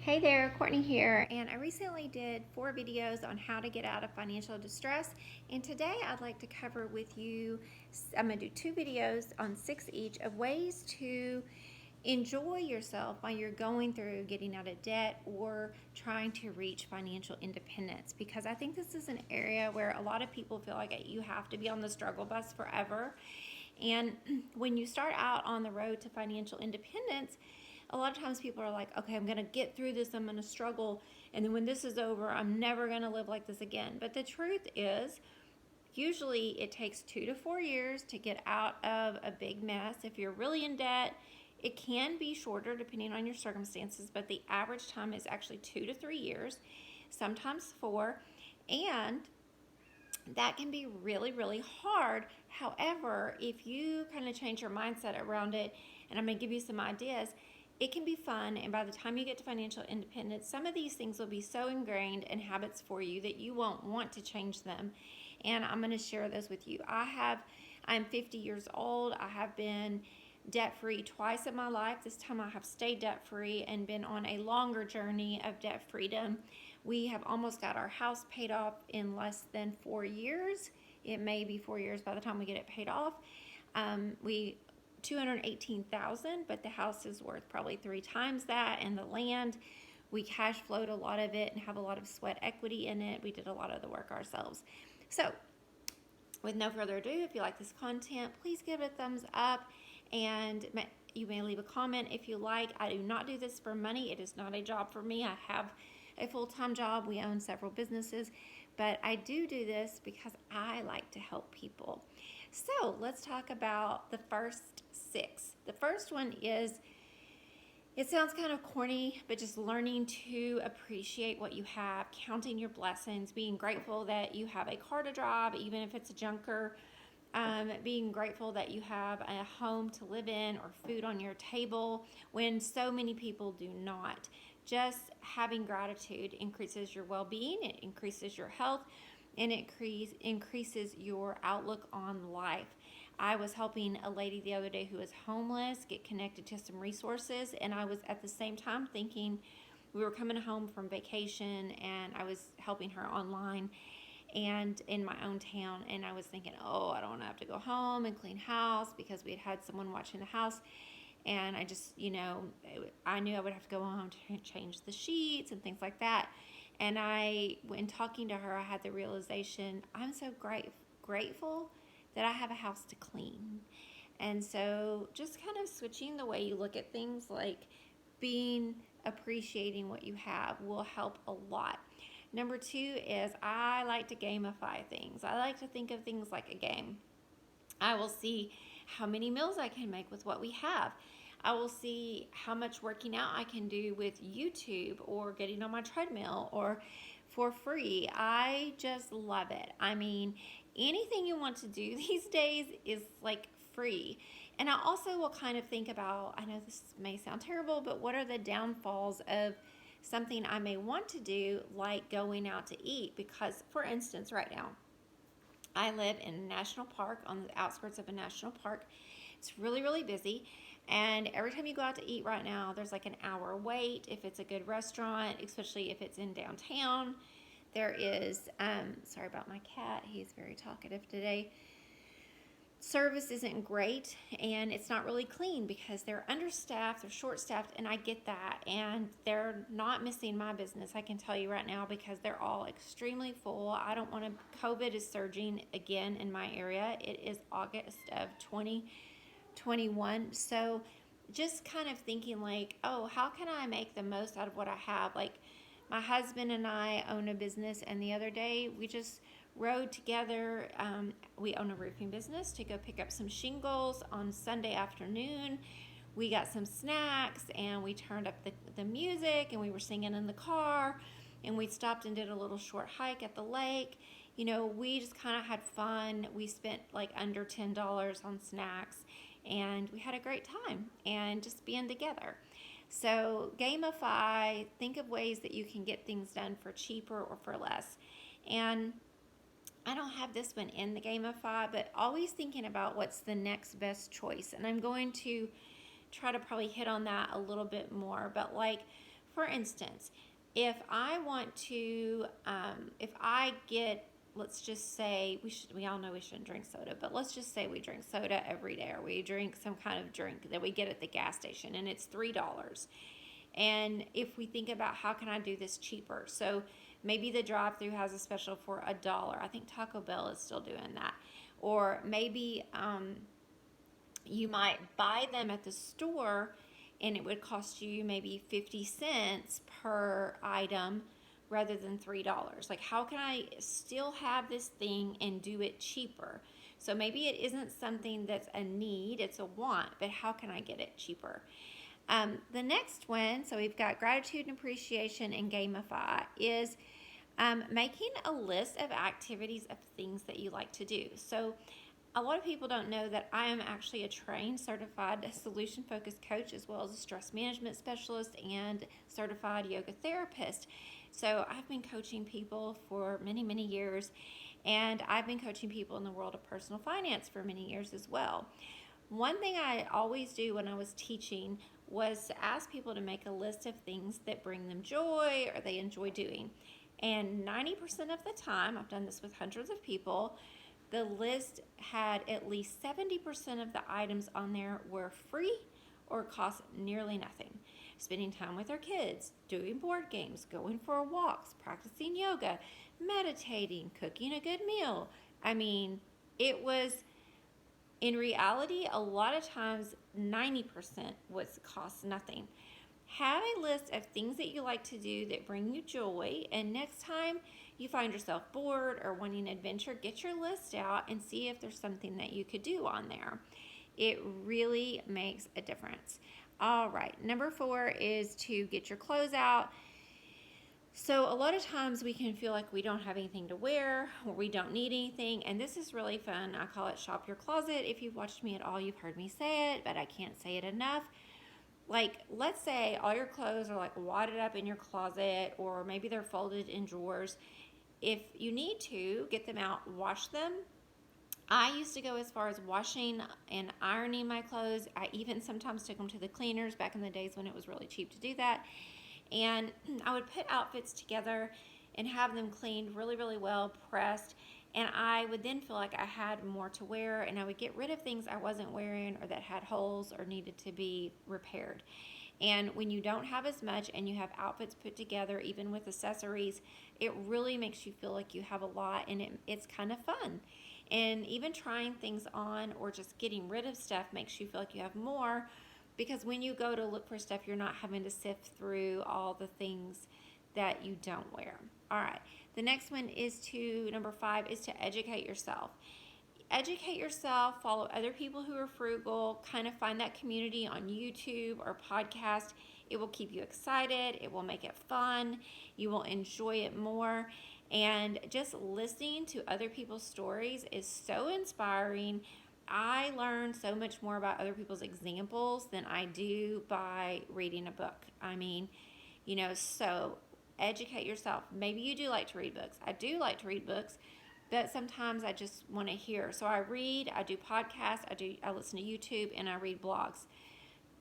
Hey there, Courtney here, and I recently did 4 videos on how to get out of financial distress, and today I'd like to cover with you, I'm going to do 2 videos on 6 each of ways to enjoy yourself while you're going through getting out of debt or trying to reach financial independence, because I think this is an area where a lot of people feel like you have to be on the struggle bus forever. And when you start out on the road to financial independence, a lot of times people are like, okay, I'm going to get through this, I'm going to struggle, and then when this is over, I'm never going to live like this again. But the truth is, usually it takes 2 to 4 years to get out of a big mess. If you're really in debt, it can be shorter depending on your circumstances, but the average time is actually 2 to 3 years, sometimes 4. And that can be really, really hard. However, if you kind of change your mindset around it, and I'm going to give you some ideas, it can be fun. And by the time you get to financial independence, some of these things will be so ingrained in habits for you that you won't want to change them. And I'm going to share those with you. I'm 50 years old. I have been debt free twice in my life. This time I have stayed debt free and been on a longer journey of debt freedom. We have almost got our house paid off in less than 4 years. It may be 4 years by the time we get it paid off. We 218,000, but the house is worth probably 3 times that, and the land, we cash flowed a lot of it and have a lot of sweat equity in it. We did a lot of the work ourselves. So with no further ado, if you like this content, please give it a thumbs up, and you may leave a comment if you like. I do not do this for money. It is not a job for me. I have a full-time job. We own several businesses, but I do this because I like to help people. So let's talk about the first 6. The first one is, it sounds kind of corny, but just learning to appreciate what you have, counting your blessings, being grateful that you have a car to drive, even if it's a junker, being grateful that you have a home to live in or food on your table when so many people do not. Just having gratitude increases your well-being, it increases your health, and it increases your outlook on life. I was helping a lady the other day who was homeless get connected to some resources, and I was at the same time thinking, we were coming home from vacation and I was helping her online and in my own town, and I was thinking, oh, I don't want to have to go home and clean house because we had someone watching the house. And I just, I knew I would have to go home to change the sheets and things like that. And when talking to her, I had the realization, I'm so grateful that I have a house to clean. And so just kind of switching the way you look at things, like appreciating what you have, will help a lot. Number 2 is, I like to gamify things. I like to think of things like a game. I will see how many meals I can make with what we have. I will see how much working out I can do with YouTube or getting on my treadmill or for free. I just love it. I mean, anything you want to do these days is like free. And I also will kind of think about, I know this may sound terrible, but what are the downfalls of something I may want to do, like going out to eat? Because, for instance, right now, I live in a national park, on the outskirts of a national park. It's really, really busy. And every time you go out to eat right now, there's like an hour wait if it's a good restaurant, especially if it's in downtown. There is, sorry about my cat, he's very talkative today. Service isn't great, and it's not really clean because they're understaffed, they're short-staffed, and I get that. And they're not missing my business, I can tell you right now, because they're all extremely full. I don't want to, COVID is surging again in my area. It is August of 2021. So just kind of thinking like, oh, how can I make the most out of what I have? Like, my husband and I own a business, and the other day we just rode together. We own a roofing business, to go pick up some shingles on Sunday afternoon. We got some snacks and we turned up the music, and we were singing in the car, and we stopped and did a little short hike at the lake. We just kind of had fun. We spent like under $10 on snacks, and we had a great time and just being together. So gamify, think of ways that you can get things done for cheaper or for less. And I don't have this one in the gamify, but always thinking about what's the next best choice. And I'm going to try to probably hit on that a little bit more. But like, For instance, if I want to, if I get, let's just say we all know we shouldn't drink soda, but let's just say we drink soda every day, or we drink some kind of drink that we get at the gas station, and it's $3. And if we think about how can I do this cheaper, so maybe the drive-through has a special for $1. I think Taco Bell is still doing that, or maybe you might buy them at the store and it would cost you maybe 50 cents per item rather than $3. Like, how can I still have this thing and do it cheaper? So maybe it isn't something that's a need, it's a want, but how can I get it cheaper? The next one, so we've got gratitude and appreciation and gamify, is making a list of activities of things that you like to do. So a lot of people don't know that I am actually a trained, certified solution-focused coach, as well as a stress management specialist and certified yoga therapist. So I've been coaching people for many, many years, and I've been coaching people in the world of personal finance for many years as well. One thing I always do when I was teaching was to ask people to make a list of things that bring them joy or they enjoy doing. And 90% of the time, I've done this with hundreds of people, the list had at least 70% of the items on there were free or cost nearly nothing. Spending time with our kids, doing board games, going for walks, practicing yoga, meditating, cooking a good meal. I mean, it was, in reality, a lot of times 90% was cost nothing. Have a list of things that you like to do that bring you joy, and next time you find yourself bored or wanting adventure, get your list out and see if there's something that you could do on there. It really makes a difference. All right, number 4 is to get your clothes out. So a lot of times we can feel like we don't have anything to wear or we don't need anything, and this is really fun. I call it shop your closet. If you've watched me at all, you've heard me say it, but I can't say it enough. Like, let's say all your clothes are like wadded up in your closet, or maybe they're folded in drawers. If you need to, get them out, wash them. I used to go as far as washing and ironing my clothes. I even sometimes took them to the cleaners back in the days when it was really cheap to do that. And I would put outfits together and have them cleaned really, really well, pressed. And I would then feel like I had more to wear, and I would get rid of things I wasn't wearing or that had holes or needed to be repaired. And when you don't have as much and you have outfits put together, even with accessories, it really makes you feel like you have a lot, and it's kind of fun. And even trying things on or just getting rid of stuff makes you feel like you have more, because when you go to look for stuff, you're not having to sift through all the things that you don't wear. All right. The next one is number 5 is to educate yourself. Educate yourself, follow other people who are frugal, kind of find that community on YouTube or podcast. It will keep you excited. It will make it fun. You will enjoy it more. And just listening to other people's stories is so inspiring. I learn so much more about other people's examples than I do by reading a book. I mean, so educate yourself. Maybe you do like to read books. I do like to read books, but sometimes I just want to hear. So I read, I do podcasts, I listen to YouTube, and I read blogs.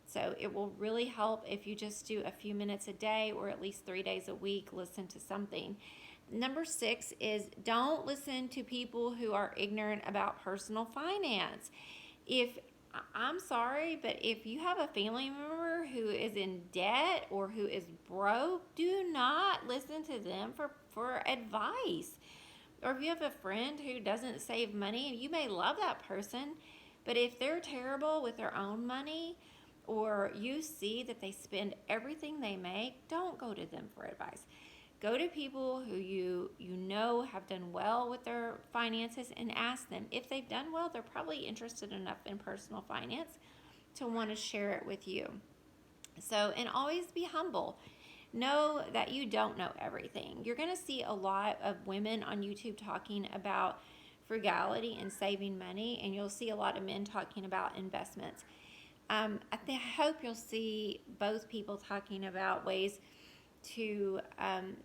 So it will really help if you just do a few minutes a day, or at least 3 days a week, listen to something. Number 6 is don't listen to people who are ignorant about personal finance. I'm sorry, but if you have a family member who is in debt or who is broke, do not listen to them for advice. Or if you have a friend who doesn't save money, you may love that person, but if they're terrible with their own money, or you see that they spend everything they make, don't go to them for advice. Go to people who you know have done well with their finances and ask them. If they've done well, they're probably interested enough in personal finance to want to share it with you. So, and always be humble. Know that you don't know everything. You're going to see a lot of women on YouTube talking about frugality and saving money, and you'll see a lot of men talking about investments. I hope you'll see both people talking about ways to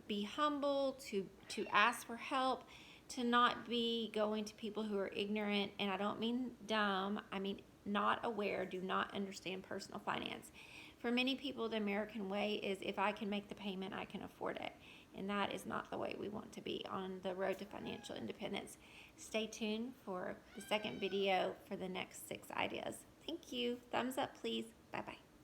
be humble, to ask for help, to not be going to people who are ignorant, and I don't mean dumb, I mean not aware, do not understand personal finance. For many people, the American way is if I can make the payment, I can afford it. And that is not the way we want to be on the road to financial independence. Stay tuned for the second video for the next 6 ideas. Thank you. Thumbs up, please. Bye-bye.